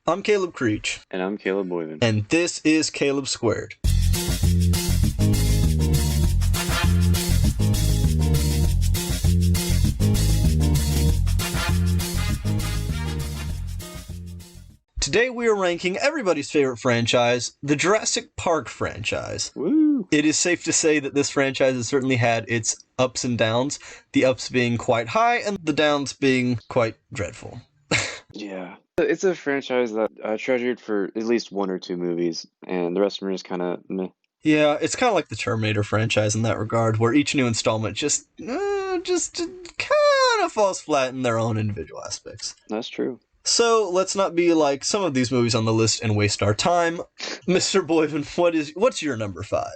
I'm Caleb Creech. And I'm Caleb Boyden. And this is Caleb Squared. Today we are ranking everybody's favorite franchise, the Jurassic Park franchise. Woo! It is safe to say that this franchise has certainly had its ups and downs, the ups being quite high and the downs being quite dreadful. Yeah. It's a franchise that I treasured for at least one or two movies, and the rest of them are just kind of meh. Yeah, it's kind of like the Terminator franchise in that regard, where each new installment just kind of falls flat in their own individual aspects. That's true. So let's not be like some of these movies on the list and waste our time. Mr. Boyden, what's your number 5?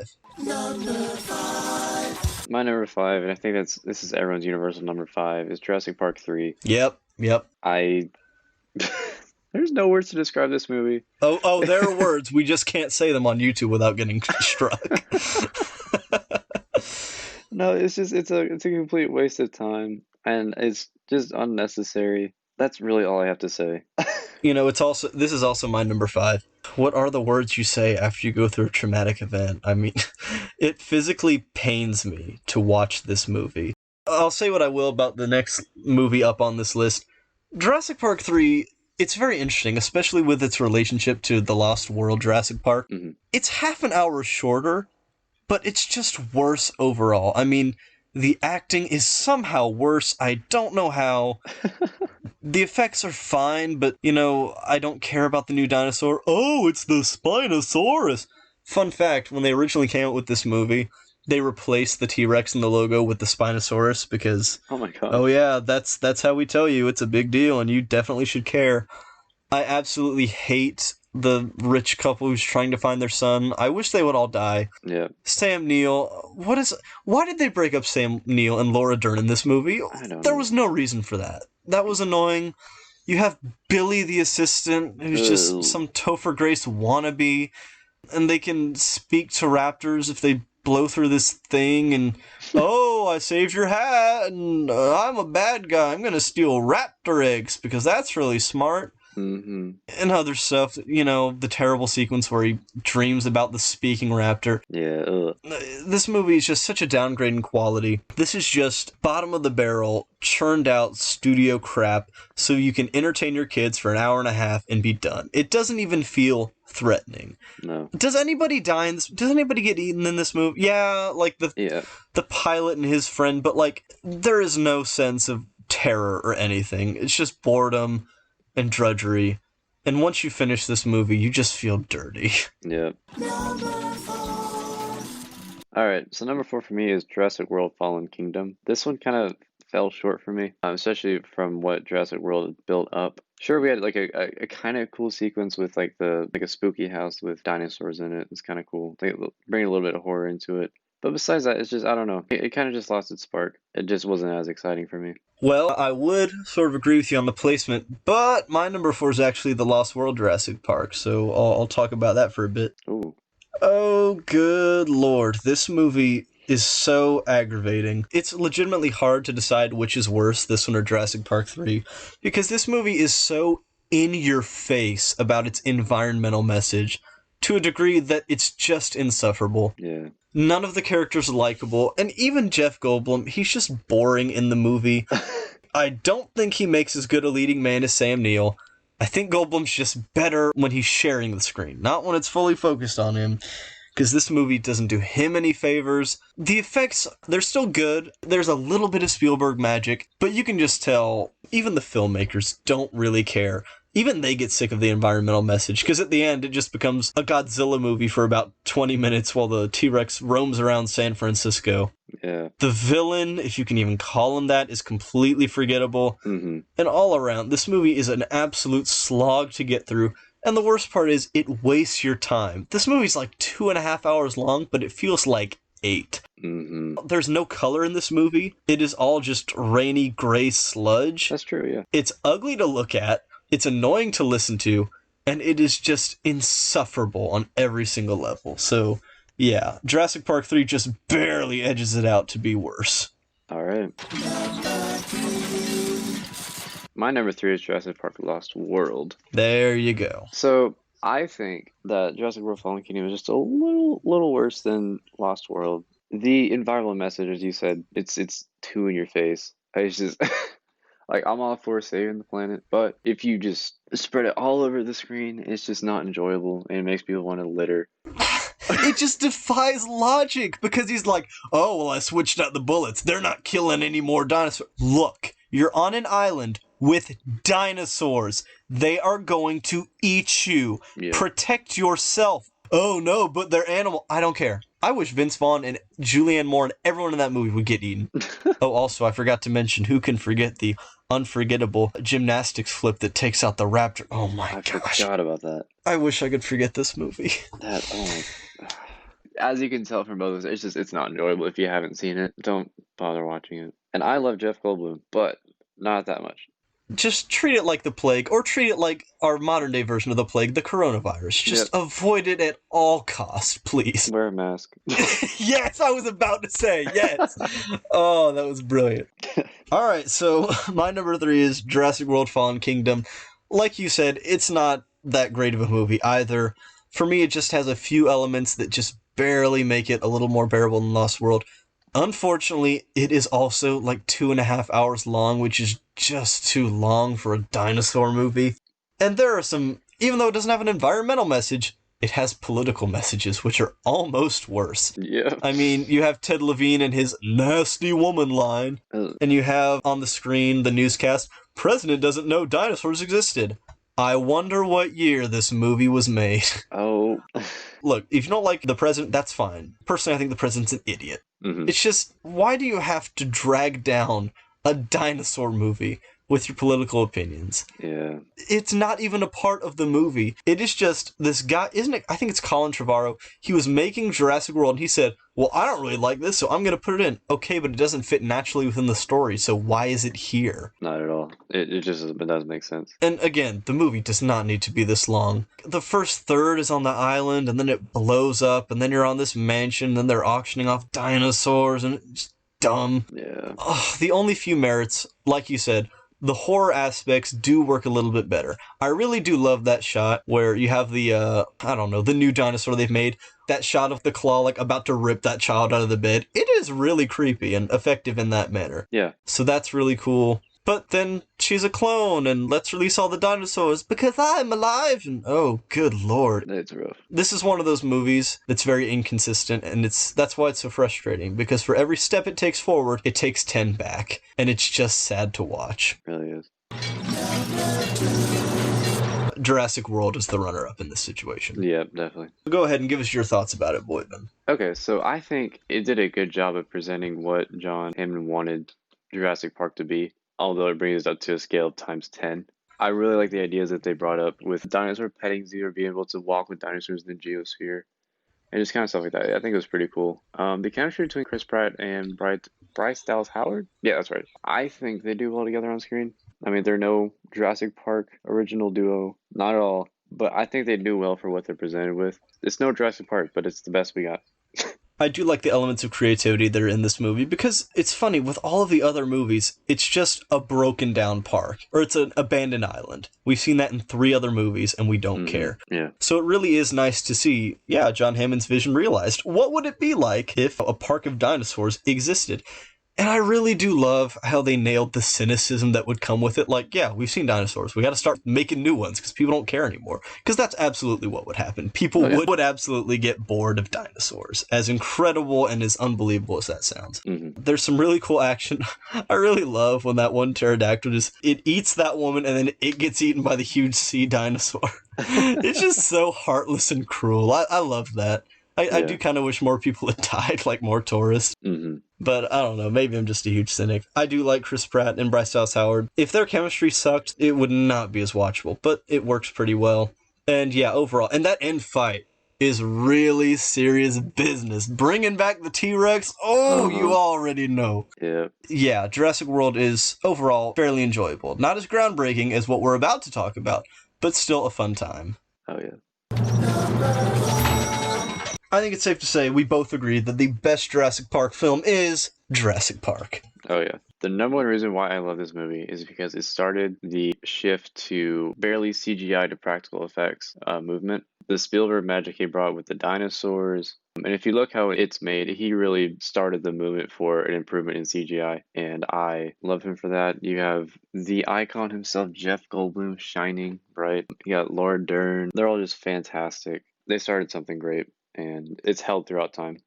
Number 5. My number 5, and I think this is everyone's universal number 5, is Jurassic Park 3. Yep. There's no words to describe this movie. Oh, there are words. We just can't say them on YouTube without getting struck. No, it's a complete waste of time, and it's just unnecessary. That's really all I have to say. This is also my number 5. What are the words you say after you go through a traumatic event? I mean, it physically pains me to watch this movie. I'll say what I will about the next movie up on this list. Jurassic Park 3, it's very interesting, especially with its relationship to The Lost World Jurassic Park. Mm-hmm. It's half an hour shorter, but it's just worse overall. I mean, the acting is somehow worse. I don't know how. The effects are fine, but, I don't care about the new dinosaur. Oh, it's the Spinosaurus. Fun fact, when they originally came out with this movie, they replaced the T-Rex in the logo with the Spinosaurus because... Oh my god. Oh yeah, that's how we tell you. It's a big deal, and you definitely should care. I absolutely hate the rich couple who's trying to find their son. I wish they would all die. Yeah. Sam Neill. Why did they break up Sam Neill and Laura Dern in this movie? There was no reason for that. That was annoying. You have Billy the assistant, who's just some Topher Grace wannabe, and they can speak to raptors if they blow through this thing, and, oh, I saved your hat, and I'm a bad guy. I'm going to steal raptor eggs, because that's really smart. Mm-hmm. And other stuff, the terrible sequence where he dreams about the speaking raptor. Yeah. This movie is just such a downgrade in quality. This is just bottom of the barrel, churned out studio crap so you can entertain your kids for an hour and a half and be done. It doesn't even feel threatening. No. Does anybody die in this? Does anybody get eaten in this movie? Yeah, like the pilot and his friend, but there is no sense of terror or anything. It's just boredom and drudgery, and once you finish this movie, you just feel dirty. Yeah. Number 4. Alright, so number 4 for me is Jurassic World Fallen Kingdom. This one kind of fell short for me, especially from what Jurassic World had built up. Sure, we had a kind of cool sequence with a spooky house with dinosaurs in it. It's kind of cool. Bring a little bit of horror into it. But besides that, it's just, I don't know. It kind of just lost its spark. It just wasn't as exciting for me. Well, I would sort of agree with you on the placement, but my number 4 is actually The Lost World Jurassic Park, so I'll talk about that for a bit. Ooh. Oh, good lord. This movie is so aggravating. It's legitimately hard to decide which is worse, this one or Jurassic Park 3, because this movie is so in your face about its environmental message to a degree that it's just insufferable. Yeah. None of the characters are likable, and even Jeff Goldblum, he's just boring in the movie. I don't think he makes as good a leading man as Sam Neill. I think Goldblum's just better when he's sharing the screen, not when it's fully focused on him, because this movie doesn't do him any favors. The effects, they're still good. There's a little bit of Spielberg magic, but you can just tell even the filmmakers don't really care. Even they get sick of the environmental message, because at the end, it just becomes a Godzilla movie for about 20 minutes while the T-Rex roams around San Francisco. Yeah. The villain, if you can even call him that, is completely forgettable. Mm-hmm. And all around, this movie is an absolute slog to get through. And the worst part is, it wastes your time. This movie's 2.5 hours long, but it feels like 8. Mm-hmm. There's no color in this movie. It is all just rainy, gray sludge. That's true, yeah. It's ugly to look at. It's annoying to listen to, and it is just insufferable on every single level. So, yeah, Jurassic Park 3 just barely edges it out to be worse. All right. My number 3 is Jurassic Park Lost World. There you go. So I think that Jurassic World Fallen Kingdom is just a little worse than Lost World. The environmental message, as you said, it's too in your face. It's just like, I'm all for saving the planet, but if you just spread it all over the screen, it's just not enjoyable and it makes people want to litter. It just defies logic because he's like, oh, well, I switched out the bullets. They're not killing any more dinosaurs. Look, you're on an island with dinosaurs. They are going to eat you. Yeah. Protect yourself. Oh, no, but they're animal. I don't care. I wish Vince Vaughn and Julianne Moore and everyone in that movie would get eaten. Oh, also, I forgot to mention, who can forget the unforgettable gymnastics flip that takes out the raptor? Oh, my I gosh. forgot about that. I wish I could forget this movie. That, oh my. As you can tell from both of us, it's not enjoyable. If you haven't seen it, don't bother watching it. And I love Jeff Goldblum, but not that much. Just treat it like the plague, or treat it like our modern-day version of the plague, the coronavirus. Just avoid it at all costs, please. Wear a mask. Yes, I was about to say, yes. Oh, that was brilliant. All right, so my number 3 is Jurassic World Fallen Kingdom. Like you said, it's not that great of a movie either. For me, it just has a few elements that just barely make it a little more bearable than Lost World. Unfortunately, it is also like 2.5 hours long, which is just too long for a dinosaur movie. And there are some, even though it doesn't have an environmental message, it has political messages, which are almost worse. Yeah. I mean, you have Ted Levine and his nasty woman line, and you have on the screen the newscast, President doesn't know dinosaurs existed. I wonder what year this movie was made. Oh. Look, if you don't like the president, that's fine. Personally, I think the president's an idiot. Mm-hmm. It's just, why do you have to drag down a dinosaur movie with your political opinions? Yeah. It's not even a part of the movie. It is just this guy, isn't it? I think it's Colin Trevorrow. He was making Jurassic World and he said, well, I don't really like this, so I'm going to put it in. Okay, but it doesn't fit naturally within the story, so why is it here? Not at all. It just doesn't make sense. And again, the movie does not need to be this long. The first third is on the island, and then it blows up, and then you're on this mansion, and then they're auctioning off dinosaurs, and it's just dumb. Yeah. Ugh, the only few merits, like you said, the horror aspects do work a little bit better. I really do love that shot where you have the, the new dinosaur they've made. That shot of the claw, like, about to rip that child out of the bed. It is really creepy and effective in that manner. Yeah. So that's really cool. But then she's a clone, and let's release all the dinosaurs because I'm alive. And oh, good lord. It's rough. This is one of those movies that's very inconsistent, and that's why it's so frustrating, because for every step it takes forward, it takes 10 back, and it's just sad to watch. It really is. Jurassic World is the runner-up in this situation. Yeah, definitely. Go ahead and give us your thoughts about it, Boydman. Okay, so I think it did a good job of presenting what John Hammond wanted Jurassic Park to be, although it brings it up to a scale of times 10. I really like the ideas that they brought up with dinosaur petting zoo or being able to walk with dinosaurs in the geosphere and just kind of stuff like that. I think it was pretty cool. The chemistry between Chris Pratt and Bryce Dallas Howard? Yeah, that's right. I think they do well together on screen. I mean, they're no Jurassic Park original duo, not at all, but I think they do well for what they're presented with. It's no Jurassic Park, but it's the best we got. I do like the elements of creativity that are in this movie, because it's funny, with all of the other movies, it's just a broken down park, or it's an abandoned island. We've seen that in 3 other movies, and we don't care. Yeah. So it really is nice to see, John Hammond's vision realized. What would it be like if a park of dinosaurs existed? And I really do love how they nailed the cynicism that would come with it. Like, yeah, we've seen dinosaurs. We got to start making new ones because people don't care anymore. Because that's absolutely what would happen. People would absolutely get bored of dinosaurs. As incredible and as unbelievable as that sounds. Mm-hmm. There's some really cool action. I really love when that one pterodactyl it eats that woman and then it gets eaten by the huge sea dinosaur. It's just so heartless and cruel. I love that. I do kind of wish more people had died, like more tourists. Mm-hmm. But I don't know, maybe I'm just a huge cynic. I do like Chris Pratt and Bryce Dallas Howard. If their chemistry sucked, it would not be as watchable, but it works pretty well. And yeah, overall, and that end fight is really serious business. Bringing back the T-Rex, you already know. Yeah. Yeah, Jurassic World is overall fairly enjoyable. Not as groundbreaking as what we're about to talk about, but still a fun time. Oh, yeah. I think it's safe to say we both agree that the best Jurassic Park film is Jurassic Park. Oh, yeah. The number one reason why I love this movie is because it started the shift to barely CGI to practical effects movement. The Spielberg magic he brought with the dinosaurs. And if you look how it's made, he really started the movement for an improvement in CGI. And I love him for that. You have the icon himself, Jeff Goldblum, shining bright. You got Laura Dern. They're all just fantastic. They started something great, and it's held throughout time.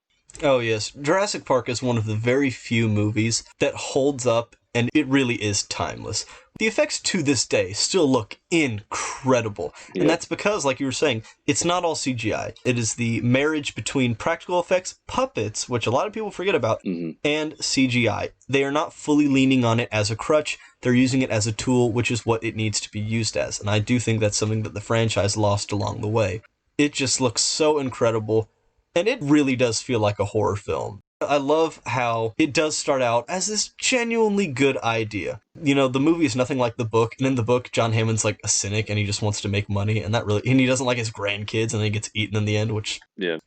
Oh, yes. Jurassic Park is one of the very few movies that holds up, and it really is timeless. The effects to this day still look incredible. Yeah. And that's because, like you were saying, it's not all CGI. It is the marriage between practical effects, puppets, which a lot of people forget about, and CGI. They are not fully leaning on it as a crutch. They're using it as a tool, which is what it needs to be used as. And I do think that's something that the franchise lost along the way. It just looks so incredible. And it really does feel like a horror film. I love how it does start out as this genuinely good idea. You know, the movie is nothing like the book, and in the book, John Hammond's like a cynic, and he just wants to make money, and he doesn't like his grandkids, and then he gets eaten in the end, which, I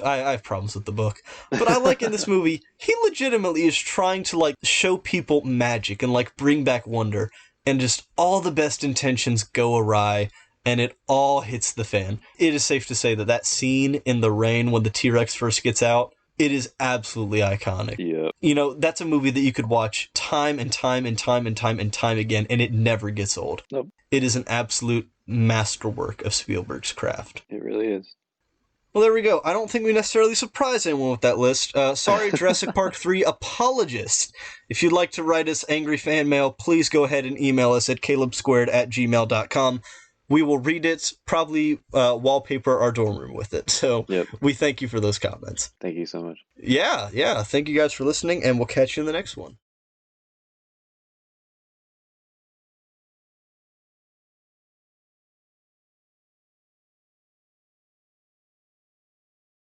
have problems with the book. But I like in this movie, he legitimately is trying to, like, show people magic and, like, bring back wonder, and just all the best intentions go awry, and it all hits the fan. It is safe to say that that scene in the rain when the T-Rex first gets out, it is absolutely iconic. Yeah. You know, that's a movie that you could watch time and time and time and time and time again, and it never gets old. Nope. It is an absolute masterwork of Spielberg's craft. It really is. Well, there we go. I don't think we necessarily surprised anyone with that list. Sorry, Jurassic Park 3 apologists. If you'd like to write us angry fan mail, please go ahead and email us at calebsquared@gmail.com. We will read it, probably wallpaper our dorm room with it. So we thank you for those comments. Thank you so much. Yeah. Thank you guys for listening, and we'll catch you in the next one.